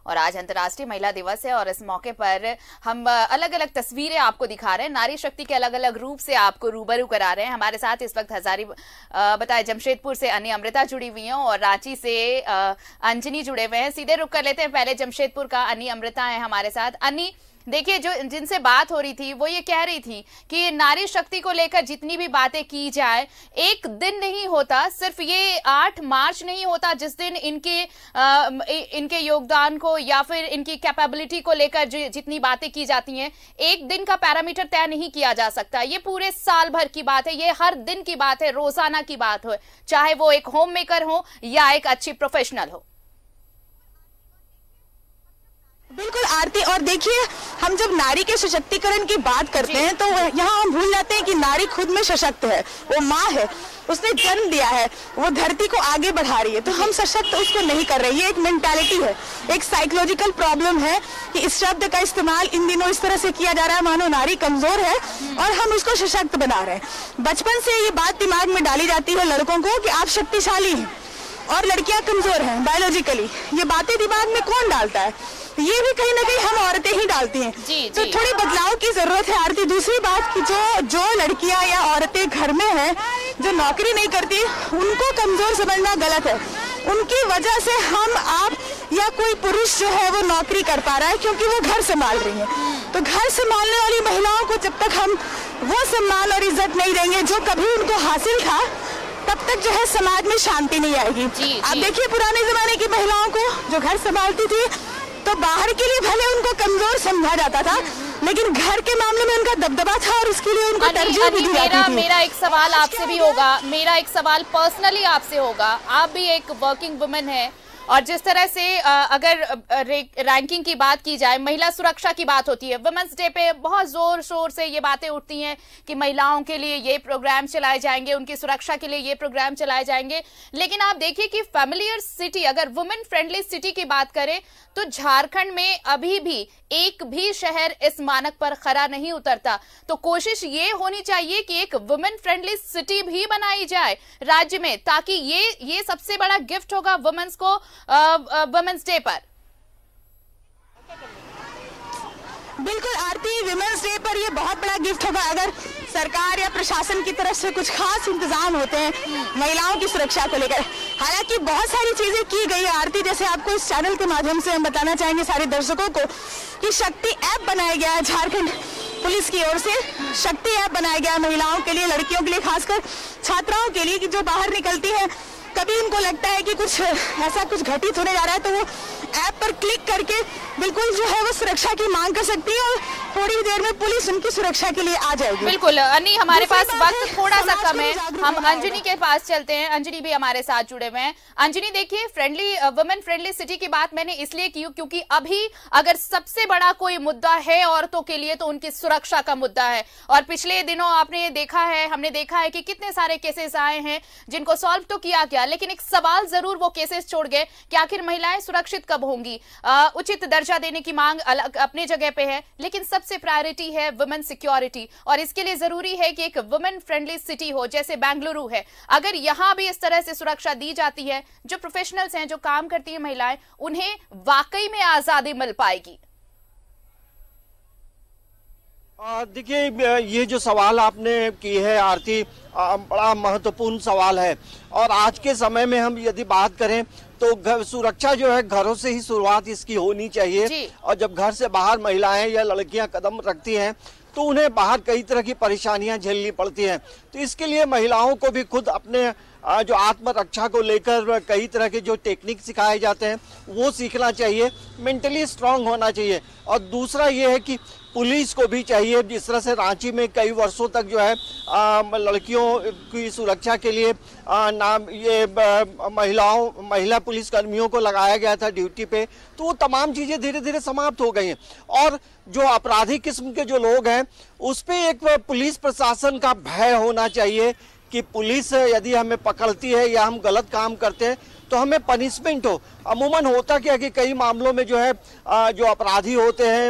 और आज अंतर्राष्ट्रीय महिला दिवस है और इस मौके पर हम अलग अलग तस्वीरें आपको दिखा रहे हैं, नारी शक्ति के अलग अलग रूप से आपको रूबरू करा रहे हैं। हमारे साथ इस वक्त हजारी बताए जमशेदपुर से अन्य अमृता जुड़ी हुई हैं और रांची से अंजनी जुड़े हुए हैं। सीधे रुक कर लेते हैं पहले जमशेदपुर का। अन्य अमृता है हमारे साथ। अन्य देखिए, जो जिनसे बात हो रही थी वो ये कह रही थी कि नारी शक्ति को लेकर जितनी भी बातें की जाए, एक दिन नहीं होता, सिर्फ ये 8 मार्च नहीं होता जिस दिन इनके योगदान को या फिर इनकी कैपेबिलिटी को लेकर जितनी बातें की जाती हैं, एक दिन का पैरामीटर तय नहीं किया जा सकता। ये पूरे साल भर की बात है, ये हर दिन की बात है, रोजाना की बात हो, चाहे वो एक होम मेकर हो या एक अच्छी प्रोफेशनल हो। बिल्कुल आरती, और देखिए हम जब नारी के सशक्तिकरण की बात करते हैं तो यहाँ हम भूल जाते हैं कि नारी खुद में सशक्त है, वो माँ है, उसने जन्म दिया है, वो धरती को आगे बढ़ा रही है, तो हम सशक्त उसको नहीं कर रहे। ये एक मेंटालिटी है, एक साइकोलॉजिकल प्रॉब्लम है कि इस शब्द का इस्तेमाल इन दिनों इस तरह से किया जा रहा है मानो नारी कमजोर है और हम उसको सशक्त बना रहे हैं। बचपन से ये बात दिमाग में डाली जाती है लड़कों को कि आप शक्तिशाली हैं और लड़कियां कमजोर हैं बायोलॉजिकली। ये बातें दिमाग में कौन डालता है? ये भी कहीं ना कहीं हम औरतें ही डालती हैं। तो थोड़ी बदलाव की जरूरत है आरती। दूसरी बात कि जो लड़कियां या औरतें घर में हैं, जो नौकरी नहीं करती, उनको कमजोर समझना गलत है। उनकी वजह से हम आप या कोई पुरुष जो है वो नौकरी कर पा रहा है क्योंकि वो घर संभाल रही है। तो घर संभालने वाली महिलाओं को जब तक हम वो सम्मान और इज्जत नहीं देंगे जो कभी उनको हासिल था, तब तक जो है समाज में शांति नहीं आएगी। आप देखिए पुराने जमाने की महिलाओं को जो घर संभालती थी, तो बाहर के लिए भले उनको कमजोर समझा जाता था, लेकिन घर के मामले में उनका दबदबा था और उसके लिए उनको तरजीह भी दी जाती थी। मेरा एक सवाल आपसे भी होगा, मेरा एक सवाल पर्सनली आपसे होगा। आप भी एक वर्किंग वुमेन है और जिस तरह से अगर रैंकिंग की बात की जाए, महिला सुरक्षा की बात होती है, वुमेन्स डे पे बहुत जोर शोर से ये बातें उठती हैं कि महिलाओं के लिए ये प्रोग्राम चलाए जाएंगे, उनकी सुरक्षा के लिए ये प्रोग्राम चलाए जाएंगे। लेकिन आप देखिए कि फैमिलियर सिटी, अगर वुमेन फ्रेंडली सिटी की बात करें तो झारखंड में अभी भी एक भी शहर इस मानक पर खरा नहीं उतरता। तो कोशिश ये होनी चाहिए कि एक वुमेन फ्रेंडली सिटी भी बनाई जाए राज्य में, ताकि ये सबसे बड़ा गिफ्ट होगा वुमेन्स को वुमेन्स डे पर। बिल्कुल आरती, विमेंस डे पर ये बहुत बड़ा गिफ्ट होगा अगर सरकार या प्रशासन की तरफ से कुछ खास इंतजाम होते हैं महिलाओं की सुरक्षा को लेकर। हालांकि बहुत सारी चीजें की गई है आरती, जैसे आपको इस चैनल के माध्यम से हम बताना चाहेंगे सारे दर्शकों को कि शक्ति ऐप बनाया गया है झारखंड पुलिस की ओर से। शक्ति ऐप बनाया गया है महिलाओं के लिए, लड़कियों के लिए, खासकर छात्राओं के लिए, कि जो बाहर निकलती है, कभी उनको लगता है कि कुछ ऐसा कुछ घटित होने जा रहा है, तो वो ऐप पर क्लिक करके बिल्कुल जो है वो सुरक्षा की मांग कर सकती है और थोड़ी देर में पुलिस उनकी सुरक्षा के लिए आ जाएगी। बिल्कुल अन्नी, हमारे पास वक्त थोड़ा सा कम है, हम अंजनी के पास चलते हैं। अंजनी भी हमारे साथ जुड़े हुए हैं। अंजनी देखिए, वुमेन फ्रेंडली सिटी की बात मैंने इसलिए की क्योंकि अभी अगर सबसे बड़ा कोई मुद्दा है औरतों के लिए तो उनकी सुरक्षा का मुद्दा है। और पिछले दिनों हमने देखा है कि कितने सारे केसेस आए हैं जिनको सॉल्व तो किया गया, लेकिन एक सवाल जरूर वो केसेस छोड़ गए कि आखिर महिलाएं सुरक्षित कब होंगी। उचित दर्जा देने की मांग अलग अपने जगह पे है, लेकिन सबसे प्रायोरिटी है वुमेन सिक्योरिटी और इसके लिए जरूरी है कि एक वुमेन फ्रेंडली सिटी हो, जैसे बेंगलुरु है। अगर यहां भी इस तरह से सुरक्षा दी जाती है, जो प्रोफेशनल्स हैं, जो काम करती है महिलाएं, उन्हें वाकई में आजादी मिल पाएगी। देखिए, ये जो सवाल आपने की है आरती, बड़ा महत्वपूर्ण सवाल है। और आज के समय में हम यदि बात करें तो सुरक्षा जो है घरों से ही शुरुआत इसकी होनी चाहिए। और जब घर से बाहर महिलाएं या लड़कियां कदम रखती हैं तो उन्हें बाहर कई तरह की परेशानियां झेलनी पड़ती हैं। तो इसके लिए महिलाओं को भी खुद अपने जो आत्मरक्षा को लेकर कई तरह के जो टेक्निक सिखाए जाते हैं वो सीखना चाहिए, मेंटली स्ट्रांग होना चाहिए। और दूसरा ये है कि पुलिस को भी चाहिए, जिस तरह से रांची में कई वर्षों तक जो है लड़कियों की सुरक्षा के लिए महिला पुलिसकर्मियों को लगाया गया था ड्यूटी पे, तो वो तमाम चीजें धीरे धीरे समाप्त हो गई हैं। और जो अपराधी किस्म के जो लोग हैं उस पे एक पुलिस प्रशासन का भय होना चाहिए कि पुलिस यदि हमें पकड़ती है या हम गलत काम करते हैं तो हमें पनिशमेंट हो। अमूमन होता क्या कि कई मामलों में जो है जो अपराधी होते हैं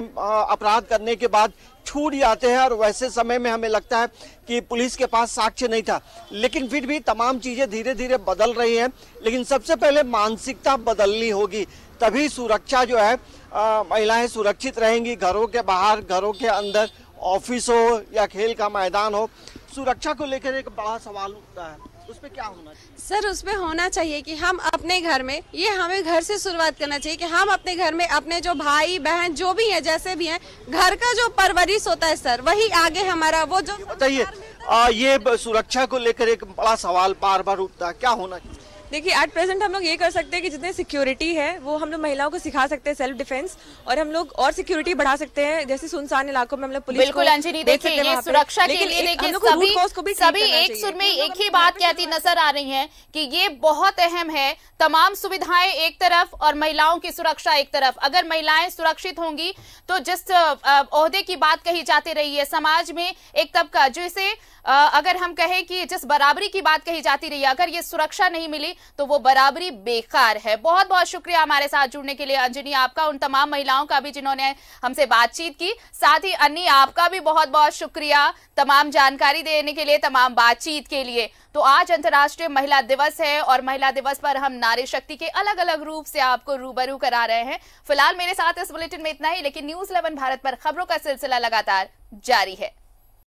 अपराध करने के बाद छूट जाते हैं और वैसे समय में हमें लगता है कि पुलिस के पास साक्ष्य नहीं था। लेकिन फिर भी तमाम चीजें धीरे धीरे बदल रही हैं, लेकिन सबसे पहले मानसिकता बदलनी होगी, तभी सुरक्षा जो है महिलाएं सुरक्षित रहेंगी। घरों के बाहर, घरों के अंदर, ऑफिस हो या खेल का मैदान हो, सुरक्षा को लेकर एक बड़ा सवाल उठता है, उस पे क्या होना चाहिए? सर, उसमें होना चाहिए कि हम अपने घर में, ये हमें घर से शुरुआत करना चाहिए कि हम अपने घर में अपने जो भाई बहन जो भी हैं, जैसे भी हैं, घर का जो परवरिश होता है सर, वही आगे हमारा वो जो। बताइए, ये सुरक्षा को लेकर एक बड़ा सवाल बार बार उठता है, क्या होना चाहिए? देखिए, एट प्रेजेंट हम लोग ये कर सकते हैं कि जितने सिक्योरिटी है वो हम लोग महिलाओं को सिखा सकते हैं सेल्फ डिफेंस, और हम लोग और सिक्योरिटी बढ़ा सकते हैं। जैसे सुनसान इलाकों में हम लोग पुलिस बिल्कुल अंजनी, देखिए ये सुरक्षा के लिए देखिए सभी एक सुर में एक ही बात कहती नजर आ रही है कि ये बहुत अहम है। तमाम सुविधाएं एक तरफ और महिलाओं की सुरक्षा एक तरफ। अगर महिलाएं सुरक्षित होंगी तो जिस ओहदे की बात कही जाती रही है समाज में, एक तबका जिसे अगर हम कहें कि जिस बराबरी की बात कही जाती रही है, अगर ये सुरक्षा नहीं मिली तो वो बराबरी बेकार है। बहुत बहुत शुक्रिया हमारे साथ जुड़ने के लिए अंजनी, आपका, उन तमाम महिलाओं का भी जिन्होंने हमसे बातचीत की। साथ ही अन्नी, आपका भी बहुत बहुत शुक्रिया तमाम जानकारी देने के लिए, तमाम बातचीत के लिए। तो आज अंतर्राष्ट्रीय महिला दिवस है और महिला दिवस पर हम नारी शक्ति के अलग अलग रूप से आपको रूबरू करा रहे हैं। फिलहाल मेरे साथ इस बुलेटिन में इतना ही, लेकिन न्यूज़ 11 भारत पर खबरों का सिलसिला लगातार जारी है।